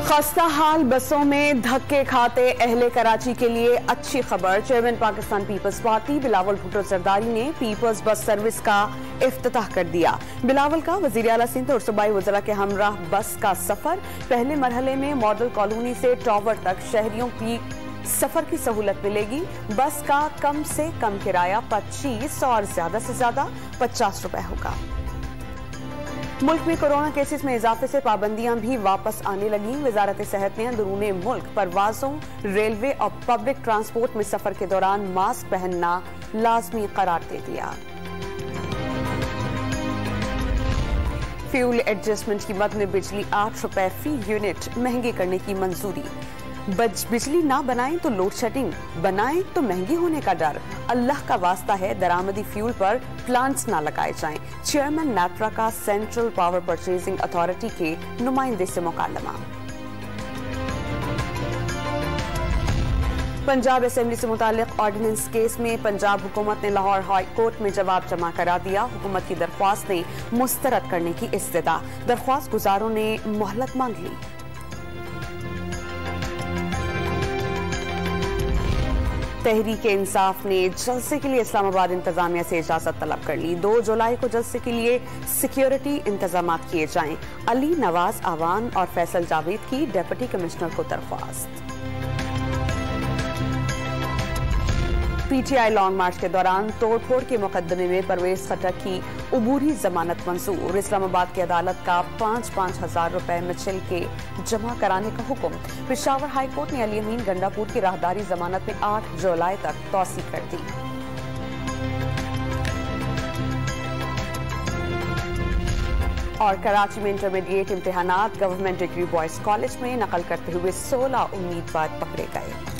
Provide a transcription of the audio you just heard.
खस्ता हाल बसों में धक्के खाते अहले कराची के लिए अच्छी खबर। Chairman Pakistan Peoples party Bilawal Bhutto Zardari ने पीपल्स बस सर्विस का इफ्तिताह कर दिया। बिलावल का वजीर आला सिंध और सूबाई वज़रा के हमराह बस का सफर। पहले मरहले में मॉडल कॉलोनी से टावर तक शहरियों की सफर की सहूलत मिलेगी। बस का कम से कम किराया 25 और ज्यादा से ज्यादा 50 रुपए होगा। मुल्क में कोरोना केसेस में इजाफे से पाबंदियां भी वापस आने लगी। वजारत सेहत ने अंदरूनी मुल्क परवाजों, रेलवे और पब्लिक ट्रांसपोर्ट में सफर के दौरान मास्क पहनना लाजमी करार दे दिया। फ्यूल एडजस्टमेंट कीमत में बिजली 8 रुपए फी यूनिट महंगी करने की मंजूरी। बिजली ना बनाएं तो लोड शेडिंग, बनाएं तो महंगी होने का डर। अल्लाह का वास्ता है दरामदी फ्यूल पर प्लांट्स ना लगाए जाएं। चेयरमैन नाट्रा का सेंट्रल पावर परचेजिंग अथॉरिटी के नुमाइंदे से मुकालमा। पंजाब असेंबली से मुतालिक ऑर्डिनेंस केस में पंजाब हुकूमत ने लाहौर हाई कोर्ट में जवाब जमा करा दिया। हुकूमत की दरख्वास्त ने मुस्तरद करने की इस्तदा। दरख्वास्त गुजारों ने मोहलत मांग ली। तहरीक इंसाफ ने जलसे के लिए इस्लामाबाद इंतजामिया से इजाजत तलब कर ली। 2 जुलाई को जलसे के लिए सिक्योरिटी इंतजाम किए जाएं। अली नवाज आवान और फैसल जावेद की डिप्टी कमिश्नर को दरख्वास्त। पीटीआई लॉन्ग मार्च के दौरान तोड़फोड़ के मुकदमे में परवेज खट्टर की उबूरी जमानत मंजूर। इस्लामाबाद की अदालत का 5-5 हजार रुपए मिचल के जमा कराने का हुक्म। पेशावर हाई कोर्ट ने अली अमीन गंडापुर की राहदारी जमानत में 8 जुलाई तक तौसी कर दी। और कराची में इंटरमीडिएट इम्तिहानात गवर्नमेंट डिग्री बॉयज कॉलेज में नकल करते हुए 16 उम्मीदवार पकड़े गए।